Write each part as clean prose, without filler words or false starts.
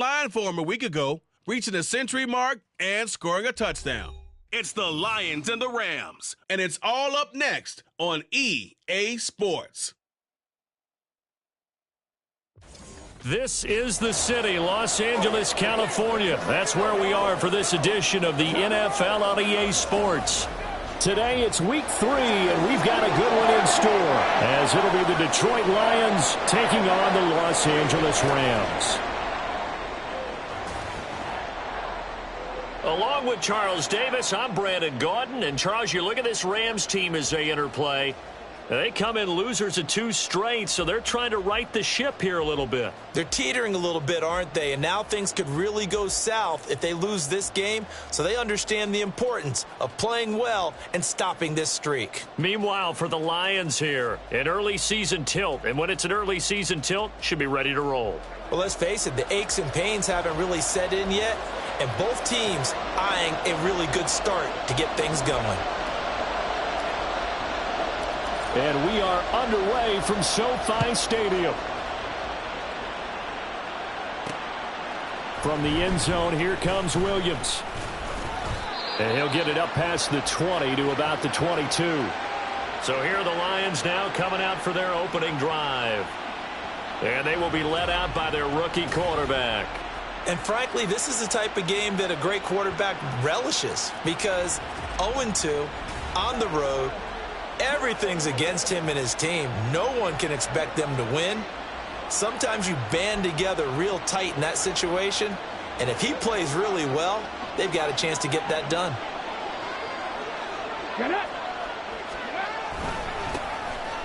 line for him a week ago, reaching the century mark and scoring a touchdown. It's the Lions and the Rams, and it's all up next on EA Sports. This is the city, Los Angeles, California. That's where we are for this edition of the NFL on EA Sports. Today it's week 3, and we've got a good one in store, as it'll be the Detroit Lions taking on the Los Angeles Rams. Along with Charles Davis, I'm Brandon Gaudin. And Charles, you look at this Rams team as they interplay. They come in losers of 2 straight, so they're trying to right the ship here a little bit. They're teetering a little bit, aren't they? And now things could really go south if they lose this game, so they understand the importance of playing well and stopping this streak. Meanwhile, for the Lions here, an early season tilt. And when it's an early season tilt, should be ready to roll. Well, let's face it, the aches and pains haven't really set in yet, and both teams eyeing a really good start to get things going. And we are underway from SoFi Stadium. From the end zone, here comes Williams. And he'll get it up past the 20 to about the 22. So here are the Lions now coming out for their opening drive. And they will be led out by their rookie quarterback. And frankly, this is the type of game that a great quarterback relishes, because 0-2 on the road, everything's against him and his team. No one can expect them to win. Sometimes you band together real tight in that situation, and if he plays really well, they've got a chance to get that done.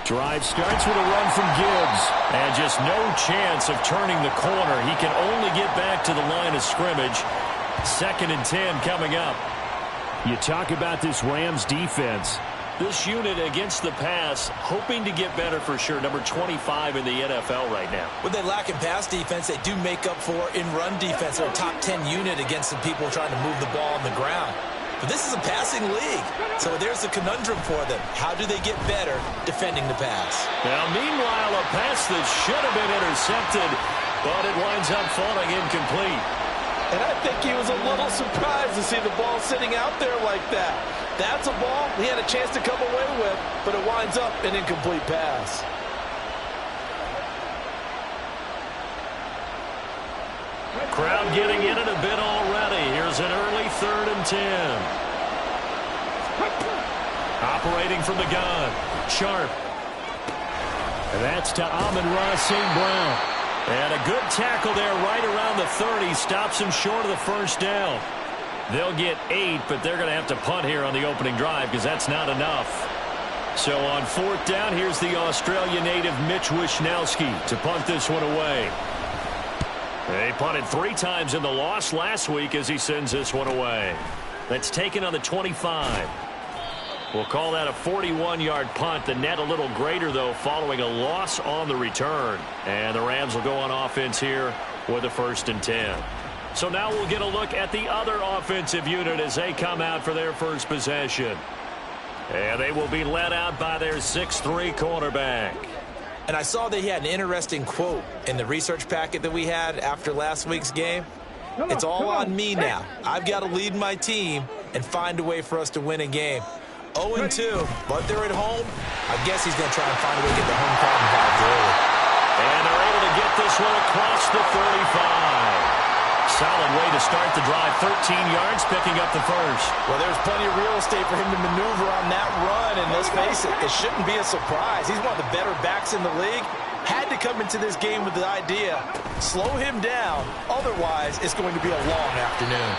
Drive starts with a run from Gibbs, and just no chance of turning the corner. He can only get back to the line of scrimmage. 2nd and 10 coming up. You talk about this Rams defense. This unit against the pass, hoping to get better for sure. Number 25 in the NFL right now. When they lack in pass defense, they do make up for in run defense. They're a top 10 unit against the people trying to move the ball on the ground. But this is a passing league, so there's a conundrum for them. How do they get better defending the pass? Now, meanwhile, a pass that should have been intercepted, but it winds up falling incomplete. And I think he was a little surprised to see the ball sitting out there like that. That's a ball he had a chance to come away with, but it winds up an incomplete pass. Crowd getting in it a bit already. Here's an early 3rd and 10. Operating from the gun. Sharp. And that's to Amon-Ra St. Brown. And a good tackle there right around the 30. Stops him short of the first down. They'll get 8, but they're going to have to punt here on the opening drive because that's not enough. So on 4th down, here's the Australia native Mitch Wishnowsky to punt this one away. They punted 3 times in the loss last week as he sends this one away. That's taken on the 25. We'll call that a 41-yard punt. The net a little greater, though, following a loss on the return. And the Rams will go on offense here with a 1st and 10. So now we'll get a look at the other offensive unit as they come out for their first possession. And they will be led out by their 6'3 quarterback. And I saw that he had an interesting quote in the research packet that we had after last week's game. It's all on me now. I've got to lead my team and find a way for us to win a game. 0-2, but they're at home. I guess he's going to try and find a way to get the home crowd involved early. And they're able to get this one across the 35. Solid way to start the drive. 13 yards, picking up the first. Well, there's plenty of real estate for him to maneuver on that run, and let's face it, it shouldn't be a surprise. He's one of the better backs in the league. Had to come into this game with the idea, slow him down, otherwise it's going to be a long afternoon.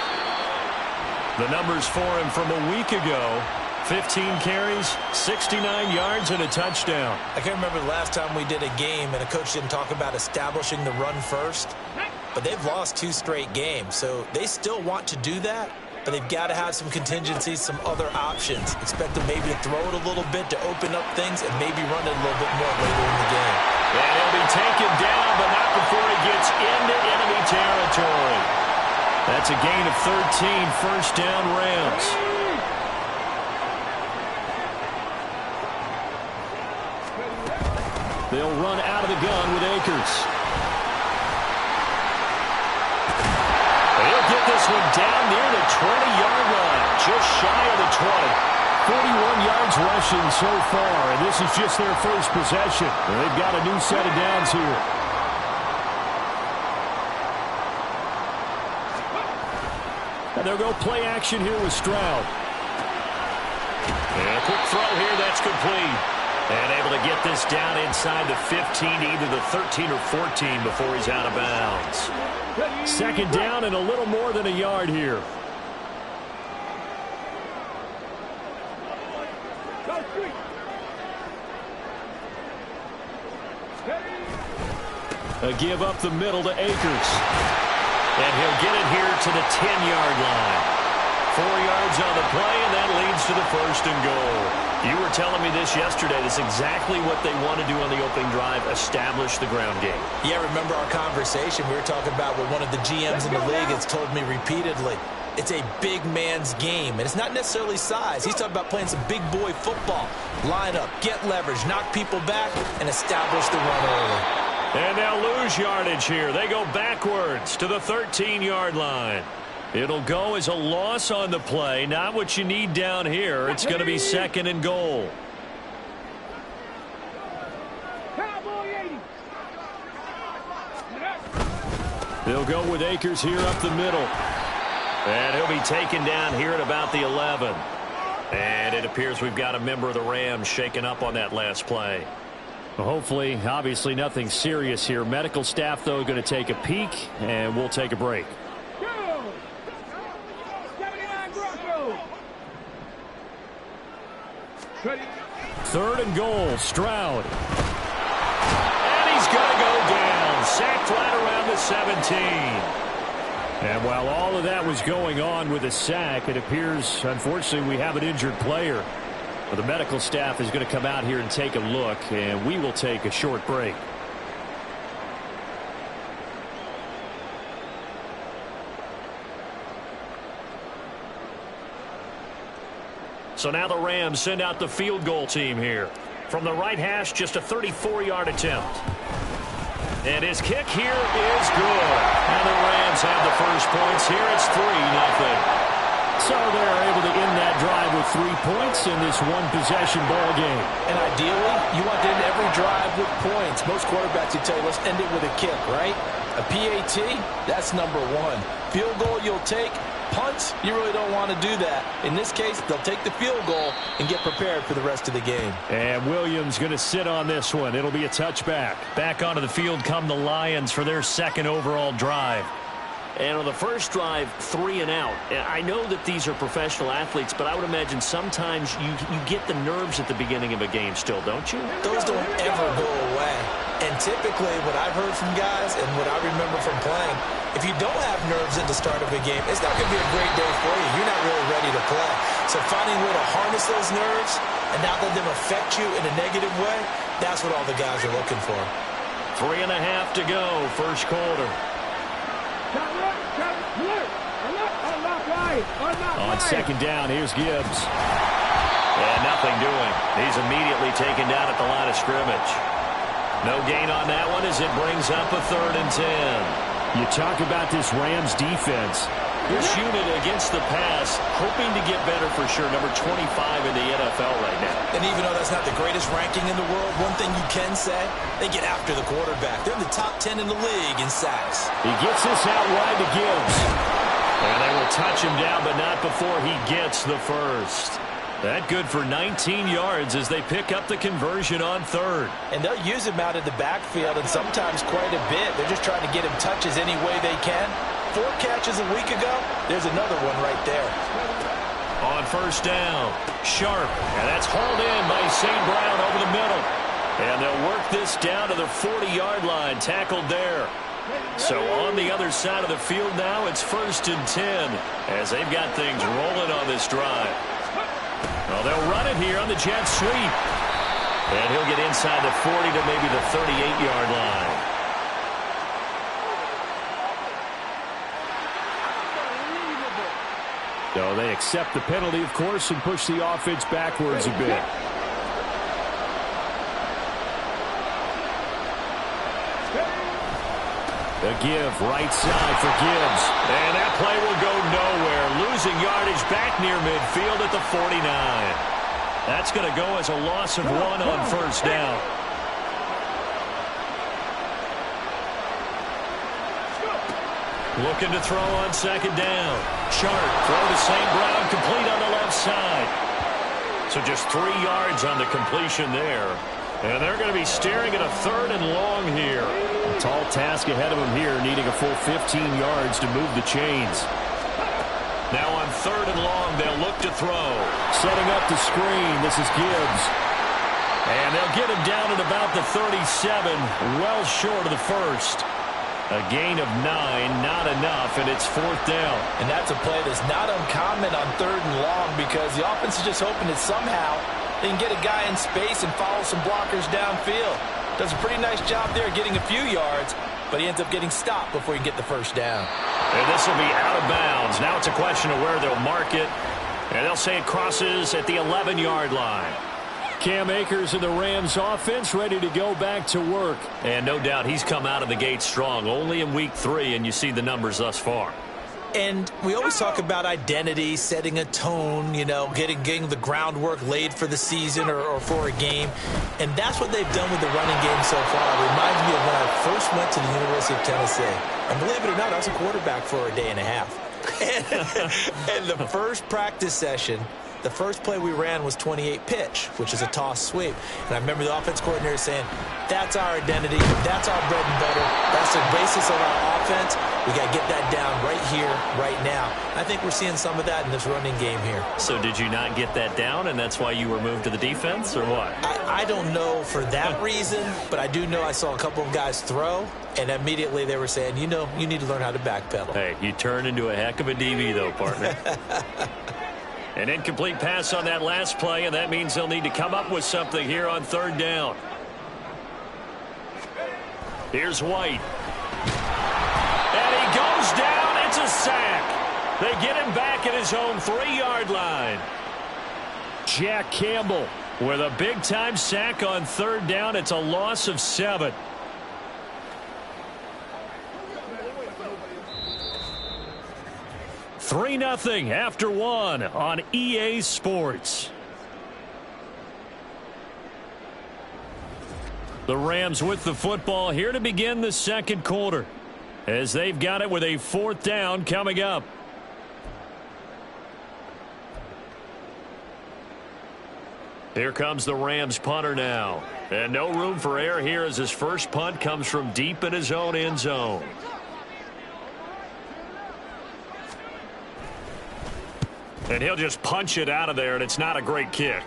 The numbers for him from a week ago: 15 carries, 69 yards, and a touchdown. I can't remember the last time we did a game and a coach didn't talk about establishing the run first. But they've lost 2 straight games, so they still want to do that. But they've got to have some contingencies, some other options. Expect them maybe to throw it a little bit to open up things and maybe run it a little bit more later in the game. And he'll be taken down, but not before he gets into enemy territory. That's a gain of 13, 1st down Rams. They'll run out of the gun with Akers. this one down near the 20-yard line, just shy of the 20. 41 yards rushing so far, and this is just their first possession. They've got a new set of downs here. And they'll go play action here with Stroud. And a quick throw here, that's complete. And able to get this down inside the 15 to either the 13 or 14 before he's out of bounds. Second down and a little more than a yard here. A give up the middle to Akers. And he'll get it here to the 10-yard line. 4 yards on the play, and that leads to the first and goal. You were telling me this yesterday. This is exactly what they want to do on the opening drive, establish the ground game. Yeah, remember our conversation? We were talking about what one of the GMs in the league has told me repeatedly. It's a big man's game, and it's not necessarily size. He's talking about playing some big boy football. Line up, get leverage, knock people back, and establish the run early. And they'll lose yardage here. They go backwards to the 13-yard line. It'll go as a loss on the play. Not what you need down here. It's going to be second and goal. They'll go with Akers here up the middle. And he'll be taken down here at about the 11. And it appears we've got a member of the Rams shaken up on that last play. Well, hopefully, obviously nothing serious here. Medical staff, though, going to take a peek, and we'll take a break. Third and goal, Stroud. And he's going to go down. Sacked right around the 17. And while all of that was going on with a sack, it appears, unfortunately, we have an injured player. Well, the medical staff is going to come out here and take a look, and we will take a short break. So now the Rams send out the field goal team here. From the right hash, just a 34-yard attempt. And his kick here is good. And the Rams have the first points here. It's 3-0. So they're able to end that drive with 3 points in this one-possession ball game. And ideally, you want to end every drive with points. Most quarterbacks will tell you, let's end it with a kick, right? A PAT, that's number one. Field goal you'll take. Punts, you really don't want to do that. In this case, they'll take the field goal and get prepared for the rest of the game. And Williams going to sit on this one. It'll be a touchback. Back onto the field come the Lions for their second overall drive. And on the first drive, 3 and out. I know that these are professional athletes, but I would imagine sometimes you get the nerves at the beginning of a game still, don't you? Those don't ever go away. And typically, what I've heard from guys and what I remember from playing, if you don't have nerves at the start of a game, it's not going to be a great day for you. You're not really ready to play. So finding a way to harness those nerves and not let them affect you in a negative way, that's what all the guys are looking for. 3.5 to go, first quarter. On second down, here's Gibbs. And nothing doing. He's immediately taken down at the line of scrimmage. No gain on that one as it brings up a 3rd and 10. You talk about this Rams defense. This unit against the pass, hoping to get better for sure. Number 25 in the NFL right now. And even though that's not the greatest ranking in the world, one thing you can say, they get after the quarterback. They're in the top 10 in the league in sacks. He gets this out wide to Gibbs. And they will touch him down, but not before he gets the first. That good for 19 yards as they pick up the conversion on 3rd. And they'll use him out in the backfield and sometimes quite a bit. They're just trying to get him touches any way they can. 4 catches a week ago, there's another one right there. On first down, Sharp, and that's hauled in by St. Brown over the middle. And they'll work this down to the 40-yard line, tackled there. So on the other side of the field now, it's 1st and 10 as they've got things rolling on this drive. Well, they'll run it here on the jet sweep. And he'll get inside the 40 to maybe the 38-yard line. So they accept the penalty, of course, and push the offense backwards a bit. A give right side for Gibbs. And that play will go nowhere. Losing yardage back near midfield at the 49. That's going to go as a loss of 1 on first down. Looking to throw on second down. Sharp, throw to St. Brown, complete on the left side. So just 3 yards on the completion there. And they're going to be staring at a 3rd and long here. A tall task ahead of them here, needing a full 15 yards to move the chains. Now on 3rd and long, they'll look to throw. Setting up the screen, this is Gibbs. And they'll get him down at about the 37, well short of the first. A gain of 9, not enough, and it's 4th down. And that's a play that's not uncommon on 3rd and long because the offense is just hoping that somehow they can get a guy in space and follow some blockers downfield. Does a pretty nice job there getting a few yards, but he ends up getting stopped before he can get the first down. And this will be out of bounds. Now it's a question of where they'll mark it, and they'll say it crosses at the 11-yard line. Cam Akers and the Rams offense ready to go back to work. And no doubt he's come out of the gate strong, only in week 3, and you see the numbers thus far. And we always talk about identity, setting a tone, you know, getting the groundwork laid for the season or for a game. And that's what they've done with the running game so far. It reminds me of when I first went to the University of Tennessee. And believe it or not, I was a quarterback for a day and a half. And the first practice session, the first play we ran was 28 pitch, which is a toss sweep. And I remember the offense coordinator saying, that's our identity, that's our bread and butter, that's the basis of our offense. We got to get that down right here, right now. I think we're seeing some of that in this running game here. So did you not get that down, and that's why you were moved to the defense, or what? I don't know for that reason, but I do know I saw a couple of guys throw, and immediately they were saying, you know, you need to learn how to backpedal. Hey, you turned into a heck of a DB, though, partner. An incomplete pass on that last play, and that means they'll need to come up with something here on 3rd down. Here's White. And he goes down. It's a sack. They get him back at his own 3-yard line. Jack Campbell with a big-time sack on 3rd down. It's a loss of 7. Three 3-0 after 1 on EA Sports. The Rams with the football here to begin the 2nd quarter, as they've got it with a 4th down coming up. Here comes the Rams punter now. And no room for error here as his first punt comes from deep in his own end zone. And he'll just punch it out of there, and it's not a great kick.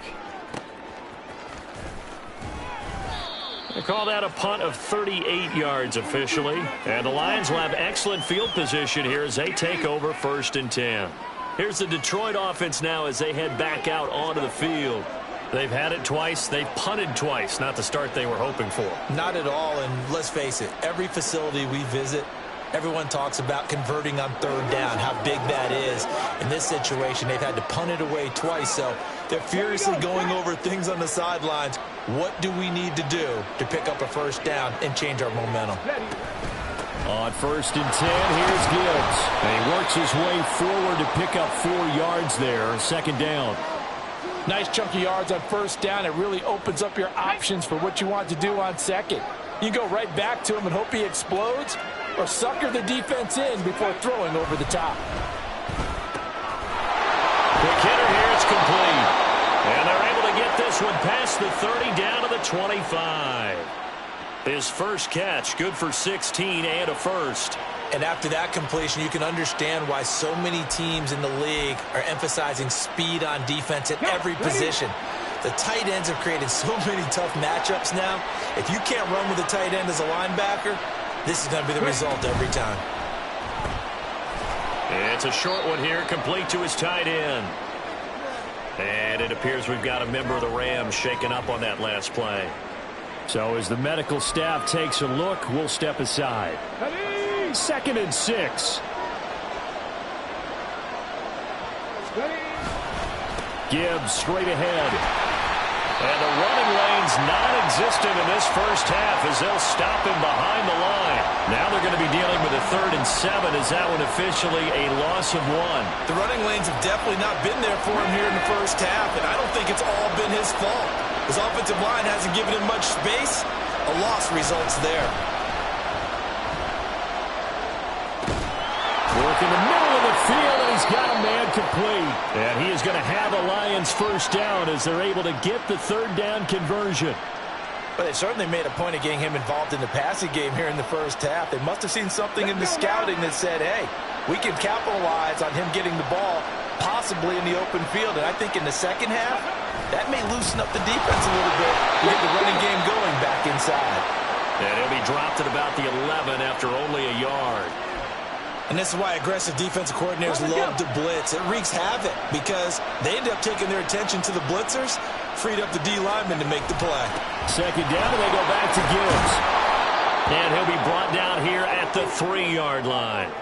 They call that a punt of 38 yards officially. And the Lions will have excellent field position here as they take over 1st and 10. Here's the Detroit offense now as they head back out onto the field. They've had it twice. They've punted twice. Not the start they were hoping for. Not at all, and let's face it, every facility we visit, everyone talks about converting on 3rd down, how big that is. In this situation, they've had to punt it away twice, so they're furiously going over things on the sidelines. What do we need to do to pick up a 1st down and change our momentum? On 1st and 10, here's Gibbs. And he works his way forward to pick up 4 yards there, 2nd down. Nice chunk of yards on 1st down. It really opens up your options for what you want to do on 2nd. You go right back to him and hope he explodes, or sucker the defense in before throwing over the top. Quick hitter here, it's complete. And they're able to get this one past the 30 down to the 25. His first catch, good for 16 and a first. And after that completion, you can understand why so many teams in the league are emphasizing speed on defense at every position. The tight ends have created so many tough matchups now. If you can't run with a tight end as a linebacker, this is going to be the result every time. It's a short one here, complete to his tight end. And it appears we've got a member of the Rams shaken up on that last play. So as the medical staff takes a look, we'll step aside. 2nd and 6. Gibbs straight ahead. And the running lane's non-existent in this first half as they'll stop him behind the line. Now they're going to be dealing with a 3rd and 7. Is that one officially a loss of 1? The running lanes have definitely not been there for him here in the first half, and I don't think it's all been his fault. His offensive line hasn't given him much space. A loss results there. Work in the middle of the field, and he's got a man complete. And he is going to have a Lions first down as they're able to get the 3rd down conversion. But they certainly made a point of getting him involved in the passing game here in the first half. They must have seen something in the scouting that said, hey, we can capitalize on him getting the ball possibly in the open field. And I think in the second half, that may loosen up the defense a little bit to get the running game going back inside. And he'll be dropped at about the 11 after only a yard. And this is why aggressive defensive coordinators love to blitz. It wreaks havoc because they end up taking their attention to the blitzers, freed up the D lineman to make the play. 2nd down, and they go back to Gibbs. And he'll be brought down here at the 3-yard line.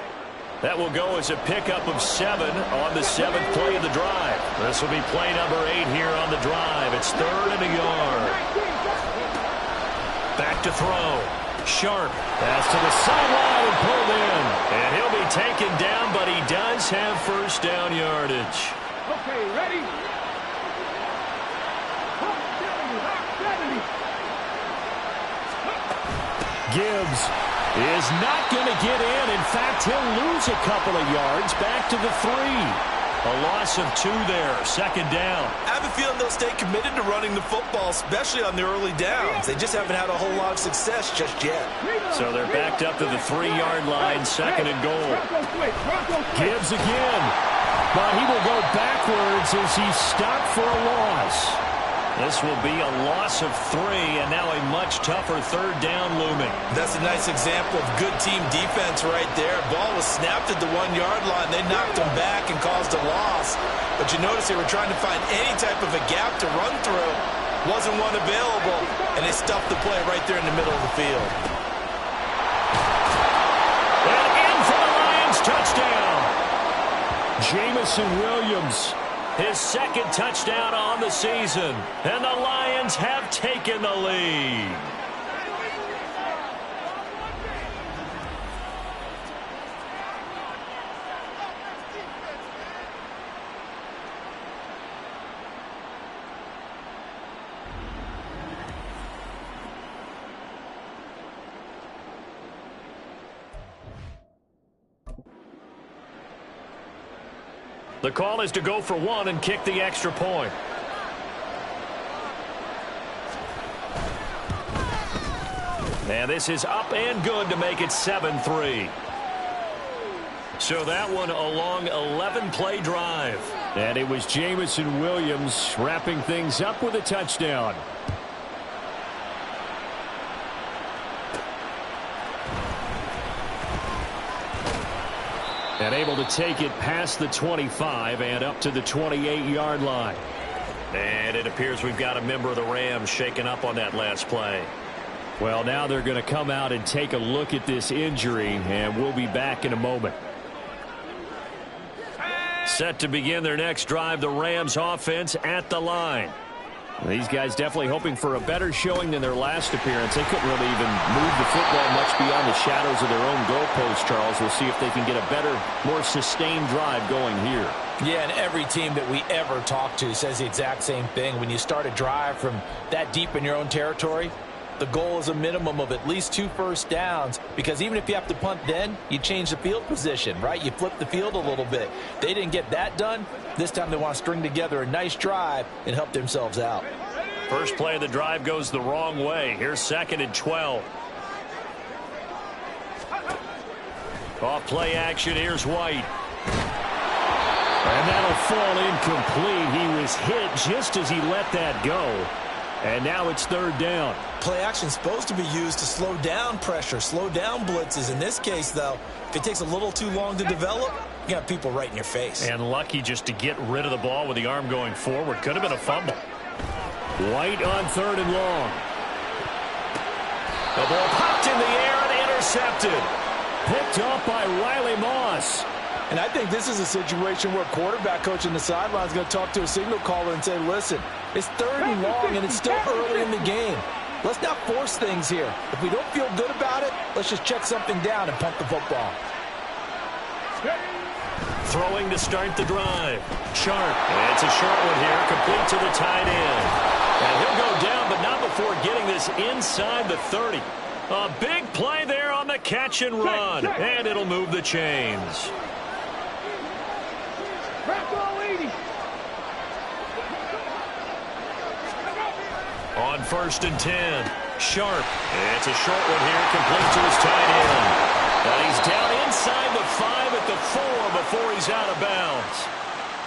That will go as a pickup of 7 on the 7th play of the drive. This will be play number 8 here on the drive. It's 3rd and a yard. Back to throw. Sharp. Pass to the sideline and pulled in. And he'll be taken down, but he does have first down yardage. Okay, ready? Gibbs is not going to get in. In fact, he'll lose a couple of yards back to the 3. A loss of 2 there. 2nd down. I have a feeling they'll stay committed to running the football, especially on the early downs. They just haven't had a whole lot of success just yet. So they're backed up to the 3-yard line, 2nd and goal. Gibbs again. But he will go backwards as he's stopped for a loss. This will be a loss of 3, and now a much tougher 3rd down looming. That's a nice example of good team defense right there. Ball was snapped at the 1-yard line. They knocked him back and caused a loss. But you notice they were trying to find any type of a gap to run through. Wasn't one available, and they stuffed the play right there in the middle of the field. And in for the Lions, touchdown. Jamison Williams. His 2nd touchdown on the season. And the Lions have taken the lead. The call is to go for 1 and kick the extra point. And this is up and good to make it 7-3. So that one a long 11-play drive. And it was Jamison Williams wrapping things up with a touchdown. And able to take it past the 25 and up to the 28-yard line. And it appears we've got a member of the Rams shaken up on that last play. Well, now they're going to come out and take a look at this injury, and we'll be back in a moment. Set to begin their next drive, the Rams offense at the line. These guys definitely hoping for a better showing than their last appearance. They couldn't really even move the football much beyond the shadows of their own goalpost, Charles. We'll see if they can get a better, more sustained drive going here. Yeah, and every team that we ever talk to says the exact same thing. When you start a drive from that deep in your own territory, the goal is a minimum of at least 2 first downs, because even if you have to punt then, you change the field position, right? You flip the field a little bit. They didn't get that done. This time they want to string together a nice drive and help themselves out. First play of the drive goes the wrong way. Here's 2nd and 12. Off play action, here's White. And that'll fall incomplete. He was hit just as he let that go. And now it's 3rd down. Play action supposed to be used to slow down pressure, slow down blitzes. In this case, though, if it takes a little too long to develop, you got people right in your face. And lucky just to get rid of the ball with the arm going forward. Could have been a fumble. White on 3rd and long. The ball popped in the air and intercepted. Picked off by Riley Moss. And I think this is a situation where quarterback coach in the sideline is going to talk to a signal caller and say, listen, it's 3rd and long and it's still early in the game. Let's not force things here. If we don't feel good about it, let's just check something down and punt the football. Throwing to start the drive. Sharp. It's a short one here, complete to the tight end. And he'll go down, but not before getting this inside the 30. A big play there on the catch and run. And it'll move the chains. On 1st and 10. Sharp. It's a short one here, complete to his tight end. And he's down inside the 5 at the 4 before he's out of bounds.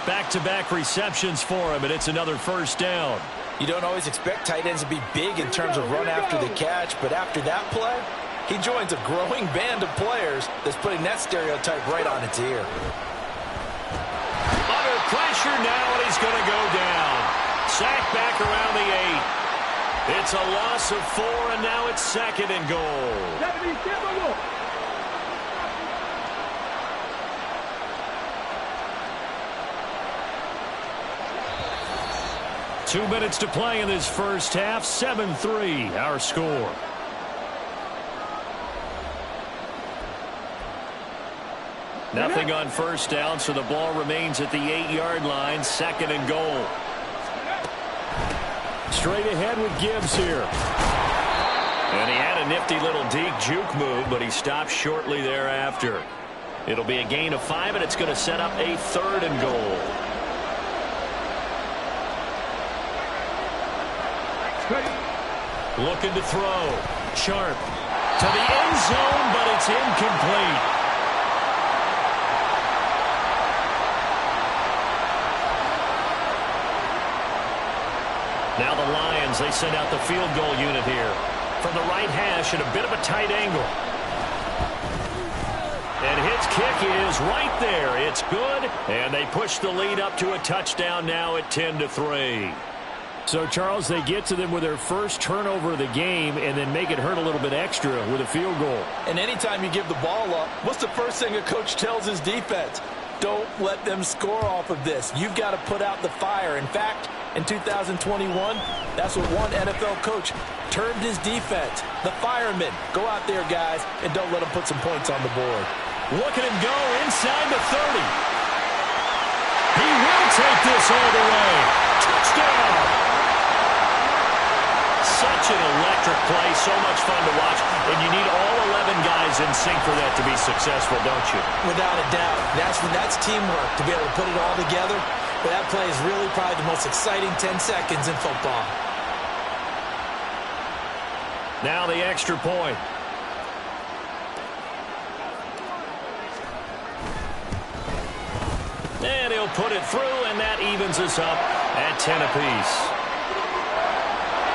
Back-to-back receptions for him, and it's another 1st down. You don't always expect tight ends to be big in terms of run after the catch, but after that play, he joins a growing band of players that's putting that stereotype right on its ear. Under pressure now, and he's going to go down. Sack back around the 8. It's a loss of 4, and now it's 2nd and goal. 2 minutes to play in this first half. 7-3, our score. Nothing on 1st down, so the ball remains at the 8-yard line. 2nd and goal. Straight ahead with Gibbs here. And he had a nifty little deep juke move, but he stopped shortly thereafter. It'll be a gain of 5, and it's going to set up a 3rd and goal. Looking to throw. Sharp to the end zone, but it's incomplete. Now the Lions, they send out the field goal unit here. From the right hash at a bit of a tight angle. And his kick is right there. It's good. And they push the lead up to a touchdown now at 10-3. So, Charles, they get to them with their first turnover of the game and then make it hurt a little bit extra with a field goal. And anytime you give the ball up, what's the first thing a coach tells his defense? Don't let them score off of this. You've got to put out the fire. In fact, in 2021, that's what one NFL coach termed his defense. The firemen. Go out there, guys, and don't let them put some points on the board. Look at him go inside the 30. He will take this all the way. Touchdown. Such an electric play, so much fun to watch, and you need all 11 guys in sync for that to be successful, don't you? Without a doubt. That's teamwork, to be able to put it all together. But that play is really probably the most exciting 10 seconds in football. Now the extra point. And he'll put it through, and that evens us up at 10 apiece.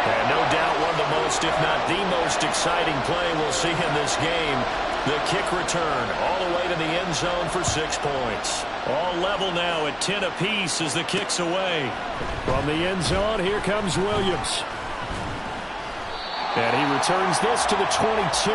And no doubt one of the most, if not the most exciting play we'll see in this game. The kick return all the way to the end zone for 6 points. All level now at 10 apiece as the kick's away. From the end zone, here comes Williams. And he returns this to the 22.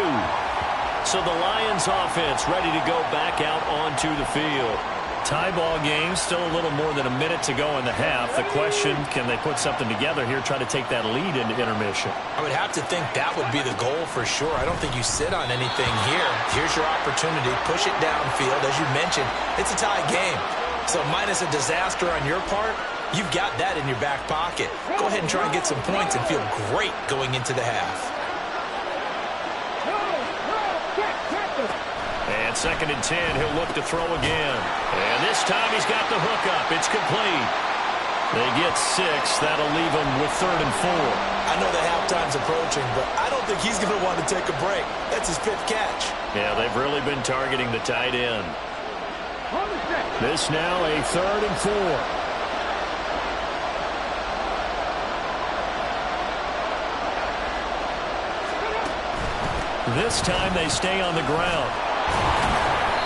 So the Lions offense ready to go back out onto the field. Tie ball game, still a little more than a minute to go in the half. The question, can they put something together here, try to take that lead into intermission? I would have to think that would be the goal for sure. I don't think you sit on anything here. Here's your opportunity. Push it downfield. As you mentioned, it's a tie game. So minus a disaster on your part, you've got that in your back pocket. Go ahead and try and get some points and feel great going into the half. And 2nd and 10, he'll look to throw again. And this time he's got the hook up. It's complete. They get 6. That'll leave them with 3rd and 4. I know the halftime's approaching, but I don't think he's going to want to take a break. That's his 5th catch. Yeah, they've really been targeting the tight end. This now a 3rd and 4. This time they stay on the ground.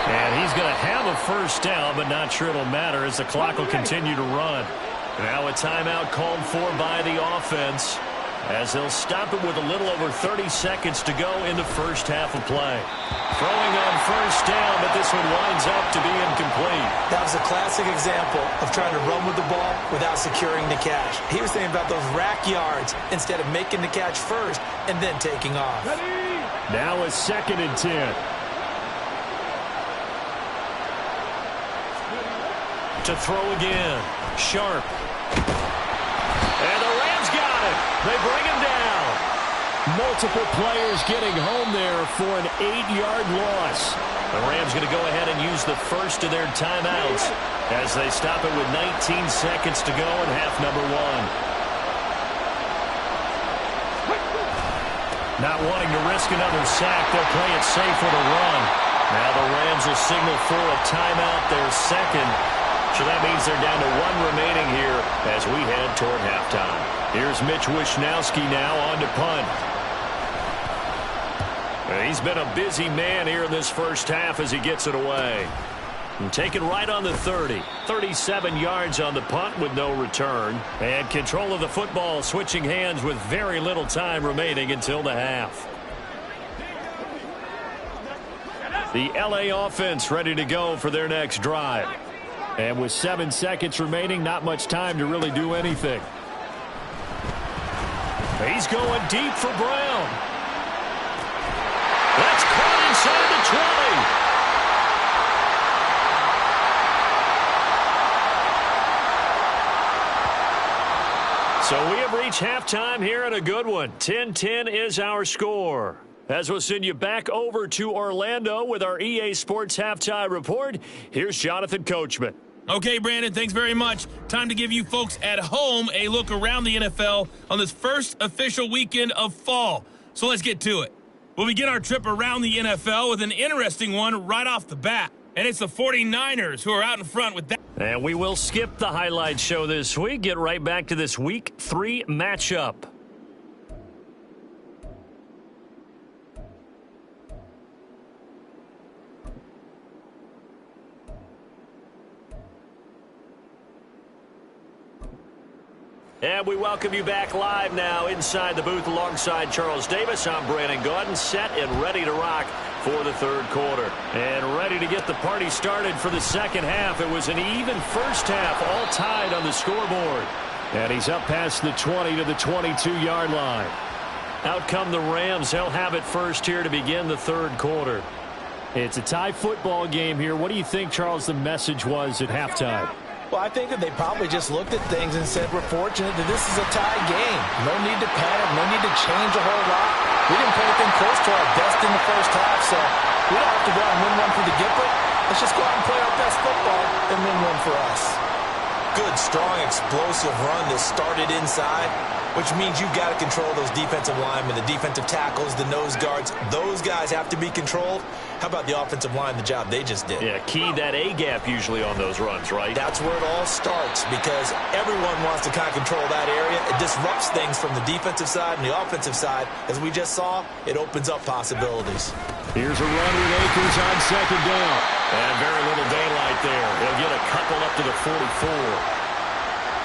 And he's going to have a first down, but not sure it'll matter as the clock will continue to run. Now a timeout called for by the offense as they'll stop it with a little over 30 seconds to go in the first half of play. Throwing on first down, but this one winds up to be incomplete. was a classic example of trying to run with the ball without securing the catch. He was thinking about those rack yards instead of making the catch first and then taking off. Now a 2nd and 10. To throw again. Sharp. And the Rams got it. They bring him down. Multiple players getting home there for an 8-yard loss. The Rams going to go ahead and use the first of their timeouts as they stop it with 19 seconds to go in half number 1. Not wanting to risk another sack, they'll play it safe with a run. Now the Rams will signal for a timeout, their second. So that means they're down to 1 remaining here as we head toward halftime. Here's Mitch Wishnowski now on to punt. He's been a busy man here in this first half as he gets it away. And taken right on the 30. 37 yards on the punt with no return. And control of the football switching hands with very little time remaining until the half. The LA offense ready to go for their next drive. And with 7 seconds remaining, not much time to really do anything. He's going deep for Brown. That's caught inside the 20. So we have reached halftime here in a good one. 10-10 is our score. As we'll send you back over to Orlando with our EA Sports Halftime Report, here's Jonathan Coachman. Okay, Brandon, thanks very much. Time to give you folks at home a look around the NFL on this first official weekend of fall. So let's get to it. We'll begin our trip around the NFL with an interesting one right off the bat. And it's the 49ers who are out in front with that. And we will skip the highlight show this week. Get right back to this Week 3 matchup. And we welcome you back live now inside the booth alongside Charles Davis. I'm Brandon Gaudin, set and ready to rock for the third quarter. And ready to get the party started for the second half. It was an even first half, all tied on the scoreboard. And he's up past the 20 to the 22-yard line. Out come the Rams. They'll have it first here to begin the third quarter. It's a tie football game here. What do you think, Charles, the message was at halftime? Well, I think that they probably just looked at things and said, we're fortunate that this is a tie game. No need to panic. No need to change a whole lot. We didn't play anything close to our best in the first half, so we don't have to go out and win one for the Gipper. Let's just go out and play our best football and win one for us. Good, strong, explosive run that started inside, which means you've got to control those defensive linemen, the defensive tackles, the nose guards. Those guys have to be controlled. How about the offensive line, the job they just did? Yeah, key that A-gap usually on those runs, right? That's where it all starts because everyone wants to kind of control that area. It disrupts things from the defensive side and the offensive side. As we just saw, it opens up possibilities. Here's a run with Akers on second down. And very little daylight there. He'll get a couple up to the 44.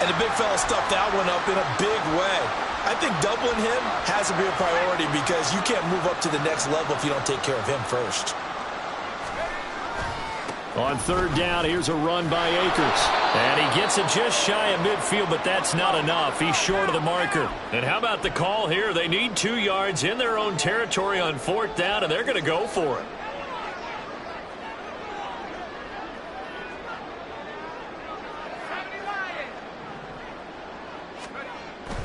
And the big fella stuffed that one up in a big way. I think doubling him has to be a priority because you can't move up to the next level if you don't take care of him first. On third down, here's a run by Akers. And he gets it just shy of midfield, but that's not enough. He's short of the marker. And how about the call here? They need 2 yards in their own territory on fourth down, and they're going to go for it.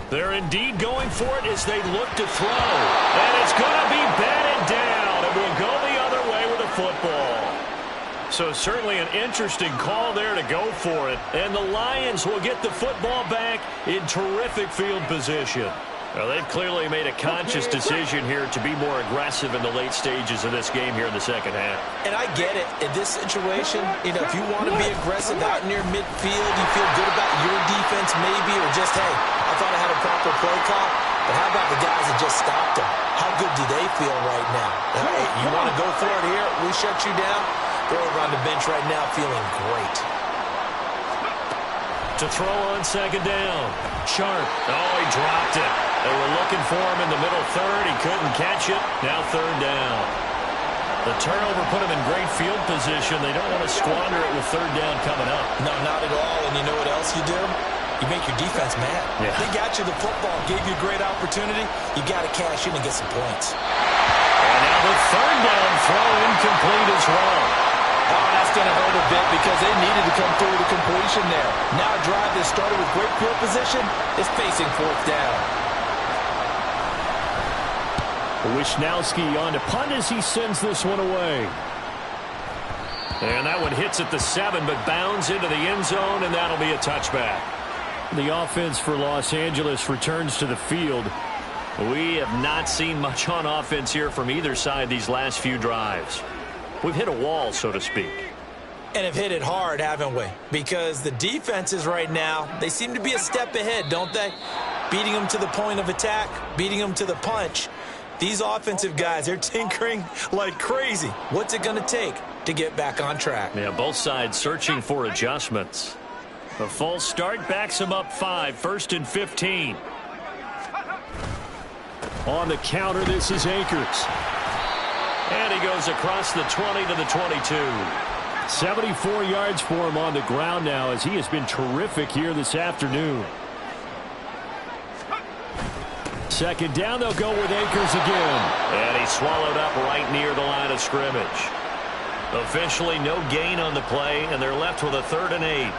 They're indeed going for it as they look to throw. And it's going to be batted down. It will go the other way with the football. So certainly an interesting call there to go for it. And the Lions will get the football back in terrific field position. Well, they've clearly made a conscious decision here to be more aggressive in the late stages of this game here in the second half. And I get it. In this situation, you know, if you want to be aggressive out near midfield, you feel good about your defense maybe, or just, hey, I thought I had a proper play call. But how about the guys that just stopped them? How good do they feel right now? Hey, you want to go for it here? We shut you down. They're over on the bench right now feeling great. To throw on second down. Sharp. Oh, he dropped it. They were looking for him in the middle third. He couldn't catch it. Now third down. The turnover put them in great field position. They don't want to squander it with third down coming up. No, not at all. And you know what else you do? You make your defense mad. Yeah. They got you the football, gave you a great opportunity. You got to cash in and get some points. And now the third down throw incomplete as well. Oh, that's going to hurt a bit because they needed to come through with a completion there. Now a drive that started with great field position is facing fourth down. Wishnowski on to punt as he sends this one away. And that one hits at the 7, but bounds into the end zone, and that'll be a touchback. The offense for Los Angeles returns to the field. We have not seen much on offense here from either side these last few drives. We've hit a wall, so to speak. And have hit it hard, haven't we? Because the defenses right now, they seem to be a step ahead, don't they? Beating them to the point of attack, beating them to the punch. These offensive guys, they're tinkering like crazy. What's it going to take to get back on track? Yeah, both sides searching for adjustments. A false start backs them up 5, 1st and 15. On the counter, this is Akers. And he goes across the 20 to the 22. 74 yards for him on the ground now as he has been terrific here this afternoon. Second down, they'll go with Akers again. And he's swallowed up right near the line of scrimmage. Officially no gain on the play, and they're left with a 3rd and 8.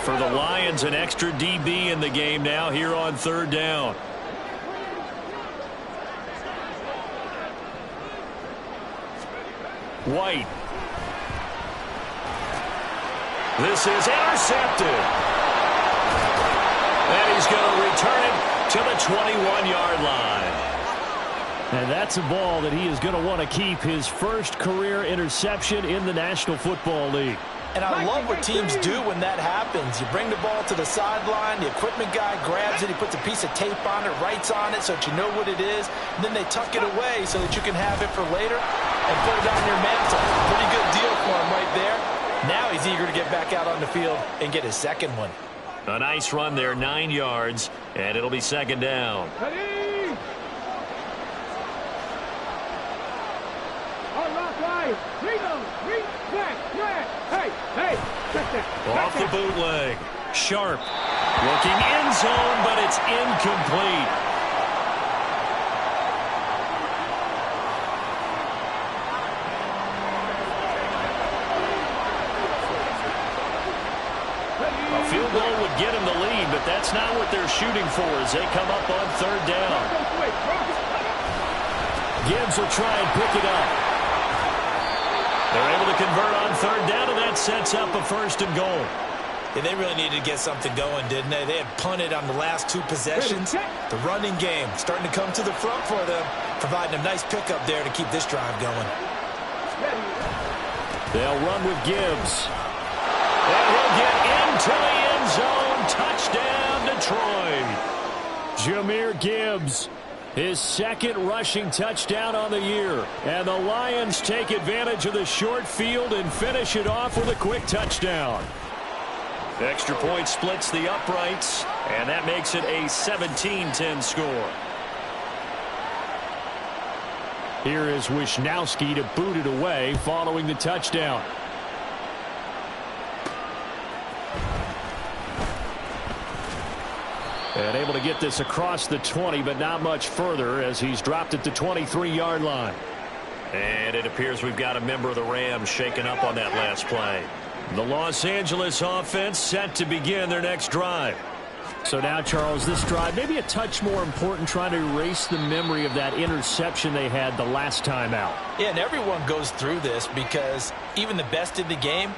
For the Lions, an extra DB in the game now here on 3rd down. White. This is intercepted. And he's going to return it to the 21-yard line. And that's a ball that he is going to want to keep, his first career interception in the National Football League. And I love what teams do when that happens. You bring the ball to the sideline, the equipment guy grabs it, he puts a piece of tape on it, writes on it so that you know what it is, and then they tuck it away so that you can have it for later and put it on your mantle. Pretty good deal for him right there. Now he's eager to get back out on the field and get his second one. A nice run there, 9 yards, and it'll be 2nd down. Off the bootleg. Sharp. Looking end zone, but it's incomplete. A field goal would get him the lead, but that's not what they're shooting for as they come up on 3rd down. Gibbs will try and pick it up. They're able to convert on 3rd down, and that sets up a 1st and goal. Yeah, they really needed to get something going, didn't they? They had punted on the last 2 possessions. The running game starting to come to the front for them, providing a nice pickup there to keep this drive going. They'll run with Gibbs. And he'll get into the end zone. Touchdown, Detroit. Jahmyr Gibbs, his 2nd rushing touchdown on the year. And the Lions take advantage of the short field and finish it off with a quick touchdown. Extra point splits the uprights, and that makes it a 17-10 score. Here is Wishnowski to boot it away following the touchdown. And able to get this across the 20, but not much further as he's dropped it to 23-yard line. And it appears we've got a member of the Rams shaken up on that last play. The Los Angeles offense set to begin their next drive. So now, Charles, this drive maybe a touch more important, trying to erase the memory of that interception they had the last time out. Yeah, and everyone goes through this because even the best in the game,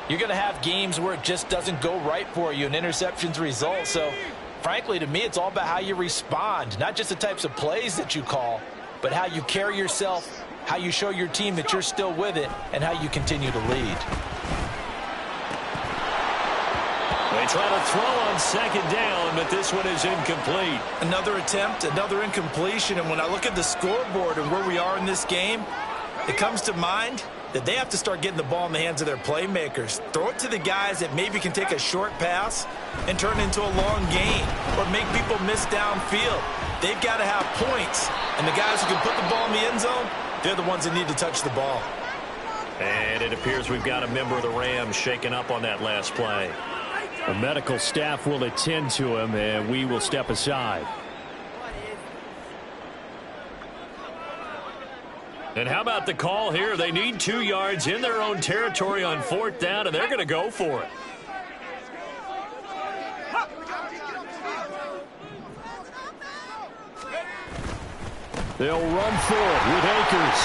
you're going to have games where it just doesn't go right for you and interceptions result. So, frankly, to me, it's all about how you respond, not just the types of plays that you call, but how you carry yourself, how you show your team that you're still with it, and how you continue to lead. They try to throw on 2nd down, but this one is incomplete. Another attempt, another incompletion, and when I look at the scoreboard and where we are in this game, it comes to mind that they have to start getting the ball in the hands of their playmakers. Throw it to the guys that maybe can take a short pass and turn it into a long gain or make people miss downfield. They've got to have points, and the guys who can put the ball in the end zone, They're the ones that need to touch the ball. And it appears we've got a member of the Rams shaken up on that last play. The medical staff will attend to him, and we will step aside. And how about the call here? They need 2 yards in their own territory on 4th down, and they're going to go for it. They'll run for it with Akers.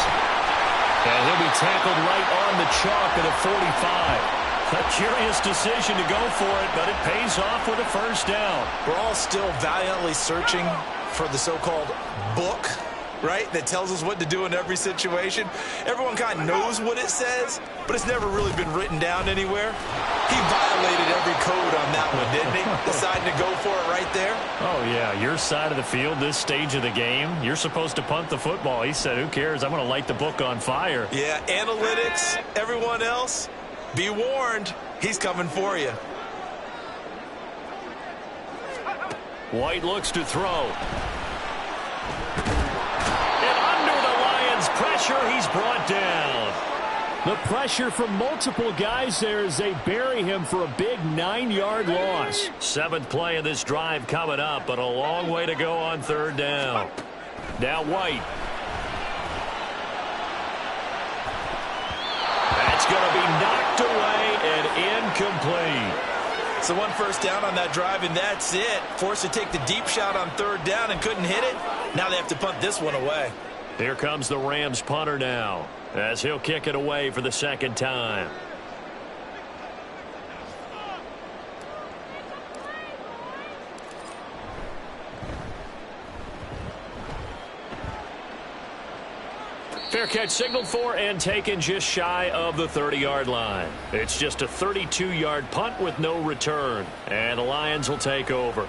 And he'll be tackled right on the chalk at a 45. A curious decision to go for it, but it pays off with a first down. We're all still valiantly searching for the so-called book, right, that tells us what to do in every situation. Everyone kind of knows what it says, but it's never really been written down anywhere. He violated every code on that one, didn't he? Deciding to go for it right there. Oh, yeah, your side of the field, this stage of the game, you're supposed to punt the football. He said, who cares? I'm going to light the book on fire. Yeah, analytics, everyone else, be warned, he's coming for you. White looks to throw. And under the Lions' pressure, he's brought down. The pressure from multiple guys there as they bury him for a big 9-yard loss. 7th play of this drive coming up, but a long way to go on 3rd down. Now White. That's going to be knocked away and incomplete. So 1 first down on that drive, and that's it. Forced to take the deep shot on 3rd down and couldn't hit it. Now they have to punt this one away. Here comes the Rams punter now, as he'll kick it away for the 2nd time. Fair catch signaled for and taken just shy of the 30-yard line. It's just a 32-yard punt with no return, and the Lions will take over.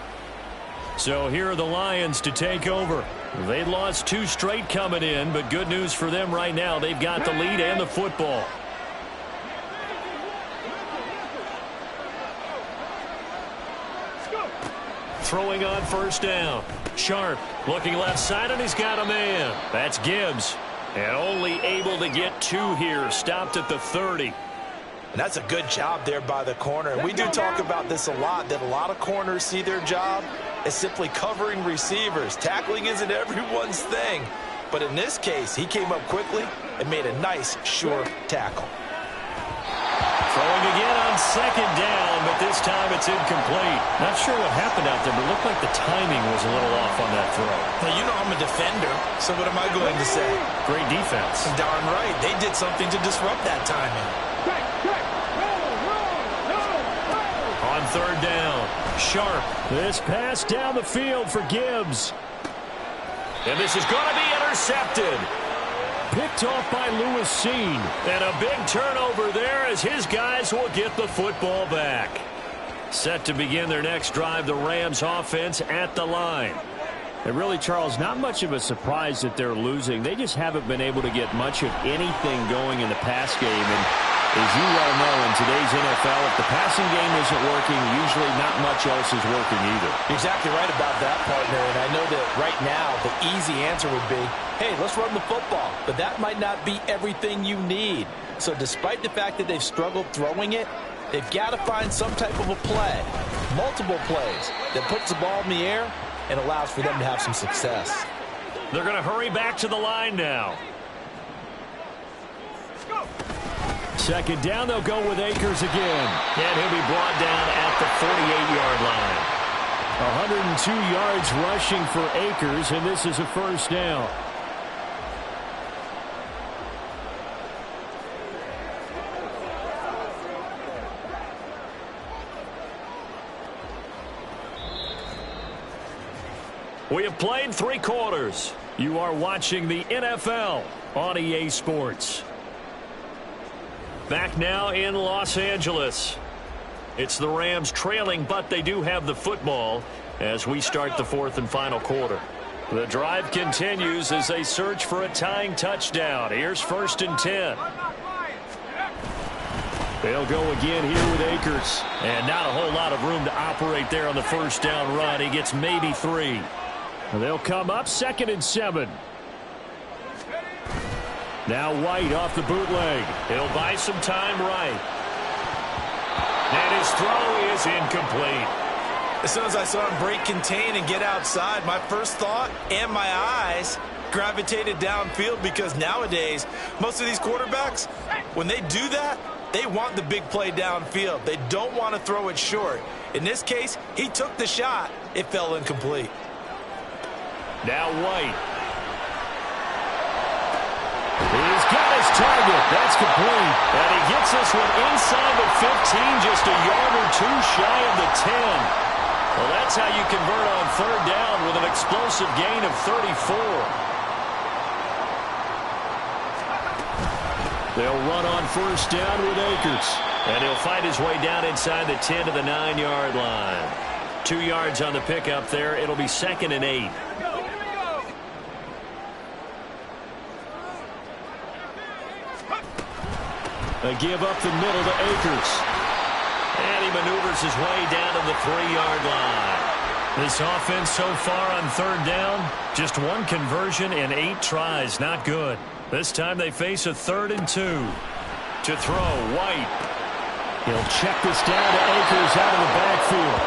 So here are the Lions to take over. They lost 2 straight coming in, but good news for them right now. They've got the lead and the football. Throwing on 1st down. Sharp looking left side, and he's got a man. That's Gibbs. And only able to get 2 here. Stopped at the 30. And that's a good job there by the corner. And we do talk about this a lot, that a lot of corners see their job as simply covering receivers. Tackling isn't everyone's thing. But in this case, he came up quickly and made a nice, sure tackle. Throwing again on 2nd down, but this time it's incomplete. Not sure what happened out there, but it looked like the timing was a little off on that throw. Well, you know I'm a defender, so what am I going to say? Great defense. Darn right. They did something to disrupt that timing. On 3rd down, Sharp. This pass down the field for Gibbs. And this is going to be intercepted. Picked off by Lewis Seen. And a big turnover there as his guys will get the football back. Set to begin their next drive, the Rams offense at the line. And really, Charles, not much of a surprise that they're losing. They just haven't been able to get much of anything going in the pass game. And as you well know, in today's NFL, if the passing game isn't working, usually not much else is working either. You're exactly right about that, partner. And I know that right now the easy answer would be, hey, let's run the football. But that might not be everything you need. So despite the fact that they've struggled throwing it, they've got to find some type of a play, multiple plays, that puts the ball in the air and allows for them to have some success. They're going to hurry back to the line now. 2nd down, they'll go with Akers again. And he'll be brought down at the 48-yard line. 102 yards rushing for Akers, and this is a 1st down. We have played 3 quarters. You are watching the NFL on EA Sports. Back now in Los Angeles. It's the Rams trailing, but they do have the football as we start the 4th and final quarter. The drive continues as they search for a tying touchdown. Here's 1st and 10. They'll go again here with Akers. And not a whole lot of room to operate there on the 1st down run. He gets maybe 3. They'll come up 2nd and 7. Now White off the bootleg. It'll buy some time right. And his throw is incomplete. As soon as I saw him break contain and get outside, my first thought and my eyes gravitated downfield, because nowadays, most of these quarterbacks, when they do that, they want the big play downfield. They don't want to throw it short. In this case, he took the shot. It fell incomplete. Now White. He's got his target. That's complete. And he gets this one inside the 15, just a yard or two shy of the 10. Well, that's how you convert on third down with an explosive gain of 34. They'll run on first down with Akers. And he'll fight his way down inside the 10 to the 9-yard line. 2 yards on the pickup there. It'll be 2nd and 8. They give up the middle to Akers. And he maneuvers his way down to the 3-yard line. This offense so far on third down, just one conversion in 8 tries. Not good. This time they face a 3rd and 2. To throw, White. He'll check this down to Akers out of the backfield.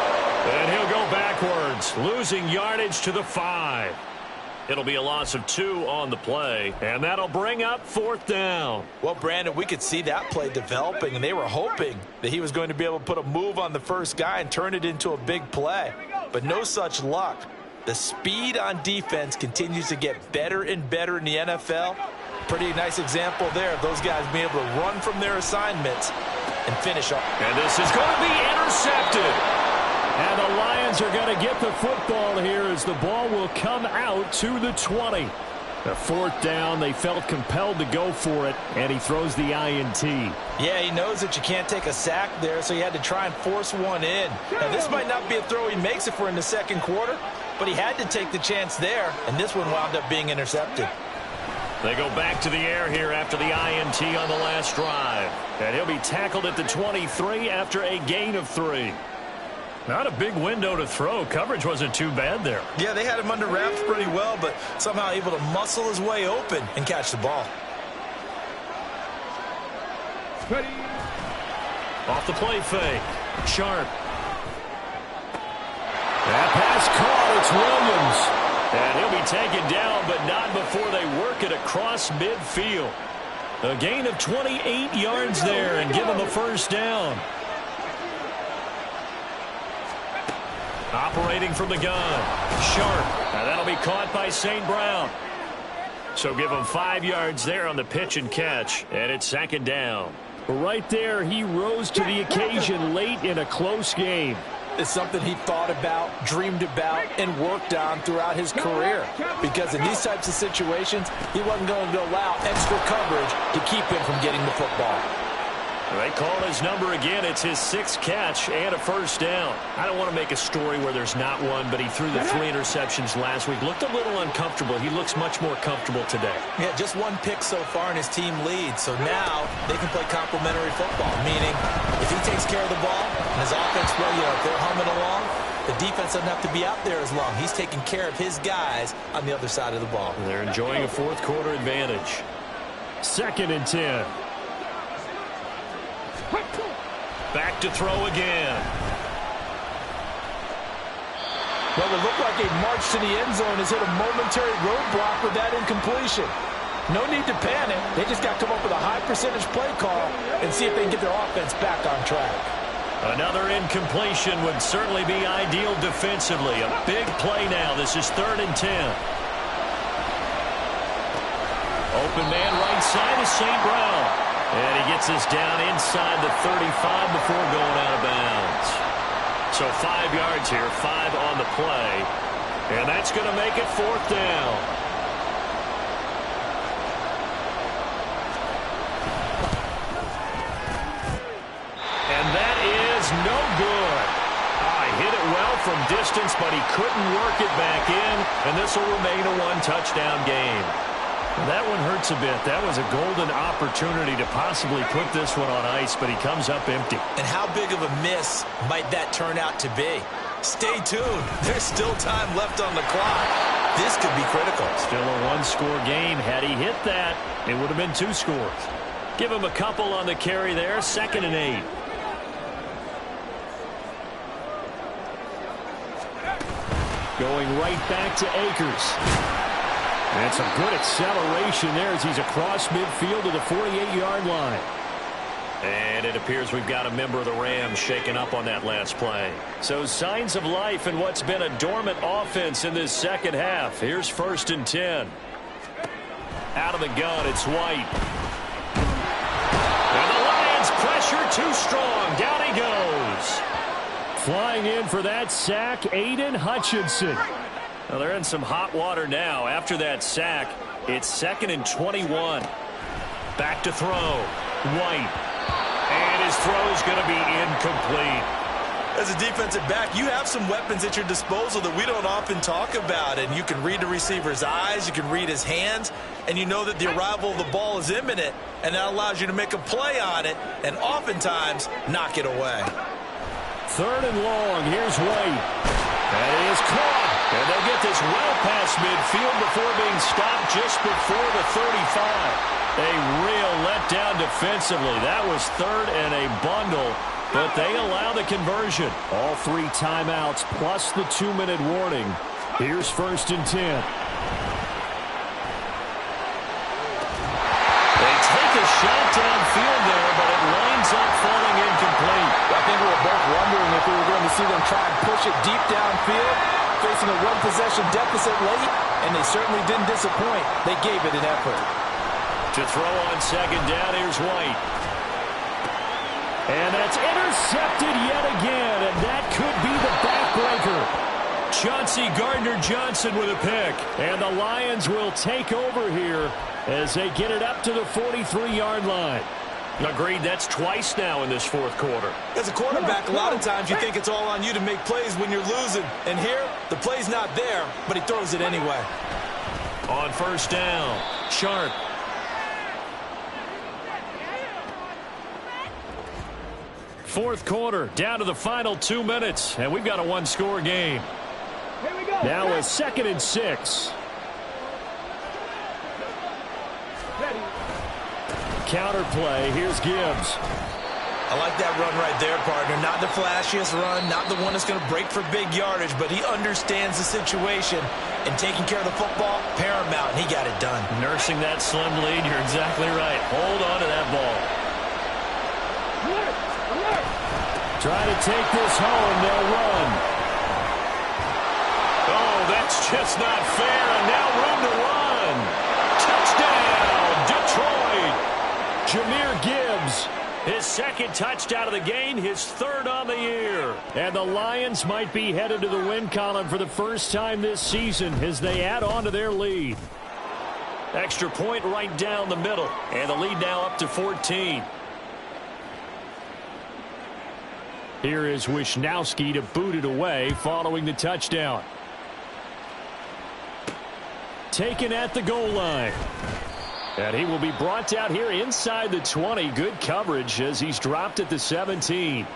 And he'll go backwards, losing yardage to the 5. It'll be a loss of 2 on the play, and that'll bring up 4th down. Well, Brandon, we could see that play developing, and they were hoping that he was going to be able to put a move on the first guy and turn it into a big play. But no such luck. The speed on defense continues to get better and better in the NFL. Pretty nice example there of those guys being able to run from their assignments and finish up. And this is going to be intercepted. And the Lions are going to get the football here as the ball will come out to the 20. The 4th down, they felt compelled to go for it, and he throws the INT. Yeah, he knows that you can't take a sack there, so he had to try and force one in. Now, this might not be a throw he makes if we're in the second quarter, but he had to take the chance there, and this one wound up being intercepted. They go back to the air here after the INT on the last drive. And he'll be tackled at the 23 after a gain of 3. Not a big window to throw. Coverage wasn't too bad there. Yeah, they had him under wraps pretty well, but somehow able to muscle his way open and catch the ball. Ready. Off the play fake. Sharp. That pass caught. It's Williams. And he'll be taken down, but not before they work it across midfield. A gain of 28 yards there and give him the first down. Operating from the gun. Sharp. And that'll be caught by St. Brown. So give him 5 yards there on the pitch and catch. And it's 2nd down. Right there, he rose to the occasion late in a close game. It's something he thought about, dreamed about, and worked on throughout his career. Because in these types of situations, he wasn't going to allow extra coverage to keep him from getting the football. They call his number again. It's his 6th catch and a first down. I don't want to make a story where there's not one, but he threw the 3 interceptions last week. Looked a little uncomfortable. He looks much more comfortable today. Yeah, just 1 pick so far and his team leads. So now they can play complementary football, meaning if he takes care of the ball and his offense, well, if they're humming along, the defense doesn't have to be out there as long. He's taking care of his guys on the other side of the ball. They're enjoying a 4th quarter advantage. 2nd and 10. Back to throw again. Well, it looked like a march to the end zone has hit a momentary roadblock with that incompletion. No need to panic. They just got to come up with a high percentage play call and see if they can get their offense back on track. Another incompletion would certainly be ideal defensively. A big play now. This is 3rd and 10. Open man right side is St. Brown. And he gets this down inside the 35 before going out of bounds. So 5 yards here, 5 on the play. And that's going to make it 4th down. And that is no good. He hit it well from distance, but he couldn't work it back in. And this will remain a 1-touchdown game. That one hurts a bit. That was a golden opportunity to possibly put this one on ice, but he comes up empty. And how big of a miss might that turn out to be? Stay tuned. There's still time left on the clock. This could be critical. Still a one-score game. Had he hit that, it would have been 2 scores. Give him a couple on the carry there. 2nd and 8. Going right back to Akers. And some good acceleration there as he's across midfield to the 48-yard line. And it appears we've got a member of the Rams shaken up on that last play. So signs of life in what's been a dormant offense in this second half. Here's 1st and 10. Out of the gun, it's White. And the Lions pressure too strong. Down he goes. Flying in for that sack, Aiden Hutchinson. Well, they're in some hot water now. After that sack, it's 2nd and 21. Back to throw. White. And his throw is going to be incomplete. As a defensive back, you have some weapons at your disposal that we don't often talk about. And you can read the receiver's eyes, you can read his hands, and you know that the arrival of the ball is imminent, and that allows you to make a play on it and oftentimes knock it away. 3rd and long. Here's White. And he is caught. And they'll get this well past midfield before being stopped just before the 35. A real letdown defensively. That was 3rd and a bundle, but they allow the conversion. All 3 timeouts plus the 2-minute warning. Here's 1st and 10. They take a shot downfield there, but it lines up falling incomplete. I think we were both wondering if we were going to see them try and push it deep downfield, facing a 1-possession deficit late, and they certainly didn't disappoint. They gave it an effort. To throw on 2nd down, here's White. And that's intercepted yet again, and that could be the backbreaker. Chauncey Gardner-Johnson with a pick, and the Lions will take over here as they get it up to the 43-yard line. Agreed, that's twice now in this 4th quarter. As a quarterback, a lot of times you think it's all on you to make plays when you're losing. And here, the play's not there, but he throws it anyway. On 1st down, Sharp. Fourth quarter, down to the final 2 minutes, and we've got a 1-score game. Here we go. Now a 2nd and 6. Counter play, here's Gibbs. I like that run right there, partner. Not the flashiest run, not the one that's going to break for big yardage, but he understands the situation, and taking care of the football, paramount, and he got it done. Nursing that slim lead, you're exactly right. Hold on to that ball. Try to take this home, they'll run. Oh, that's just not fair, and now room to run. Touchdown, Detroit. Jahmyr Gibbs, his 2nd touchdown of the game, his 3rd on the year. And the Lions might be headed to the win column for the first time this season as they add on to their lead. Extra point right down the middle, and the lead now up to 14. Here is Wisnowski to boot it away following the touchdown. Taken at the goal line. And he will be brought out here inside the 20. Good coverage as he's dropped at the 17.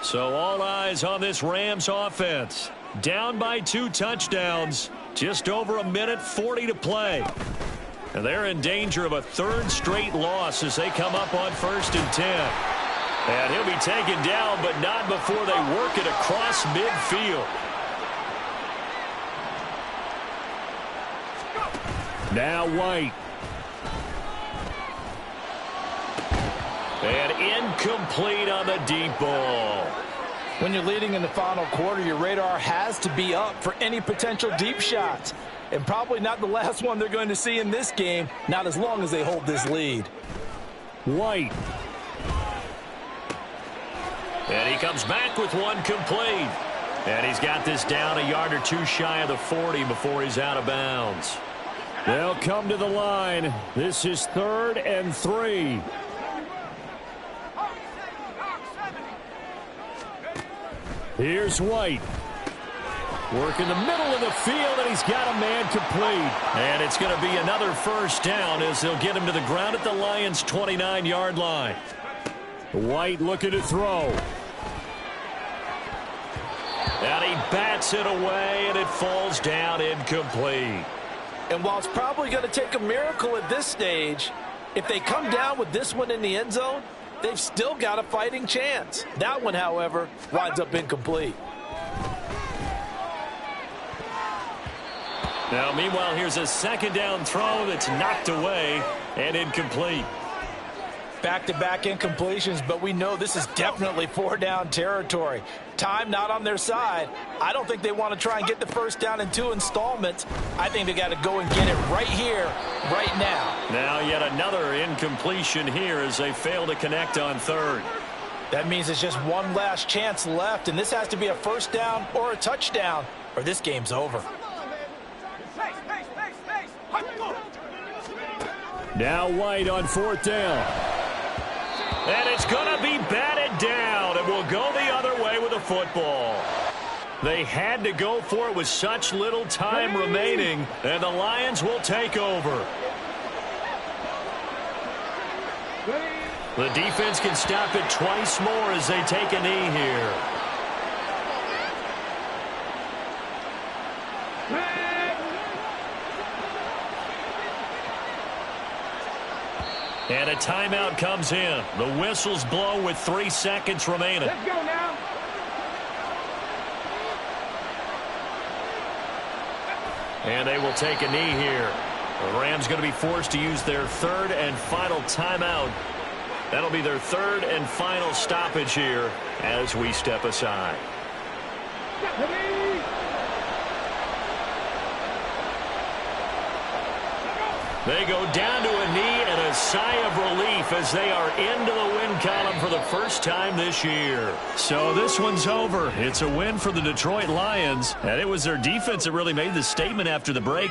So all eyes on this Rams offense. Down by 2 touchdowns. Just over 1:40 to play. And they're in danger of a 3rd straight loss as they come up on 1st and 10. And he'll be taken down, but not before they work it across midfield. Now White. And incomplete on the deep ball. When you're leading in the final quarter, your radar has to be up for any potential deep shots. And probably not the last one they're going to see in this game, not as long as they hold this lead. White. And he comes back with one complete. And he's got this down a yard or 2 shy of the 40 before he's out of bounds. They'll come to the line. This is 3rd and 3. Here's White. Work in the middle of the field, and he's got a man complete. And it's going to be another 1st down as they'll get him to the ground at the Lions' 29-yard line. White looking to throw. And he bats it away, and it falls down incomplete. And while it's probably going to take a miracle at this stage, if they come down with this one in the end zone, they've still got a fighting chance. That one, however, winds up incomplete. Now, meanwhile, here's a second down throw that's knocked away and incomplete. Back-to-back incompletions, but we know this is definitely four-down territory. Time not on their side. I don't think they want to try and get the first down in 2 installments. I think they got to go and get it right here, right now. Now yet another incompletion here as they fail to connect on third. That means it's just one last chance left, and this has to be a first down or a touchdown, or this game's over. Now White on fourth down. And it's going to be batted down, and will go the other way with the football. They had to go for it with such little time remaining, and the Lions will take over. The defense can stop it twice more as they take a knee here. And a timeout comes in. The whistles blow with 3 seconds remaining. Let's go now. And they will take a knee here. The Rams going to be forced to use their third and final timeout. That'll be their third and final stoppage here as we step aside. They go down to a knee and a sigh of relief as they are into the win column for the first time this year. So this one's over. It's a win for the Detroit Lions, and it was their defense that really made the statement after the break.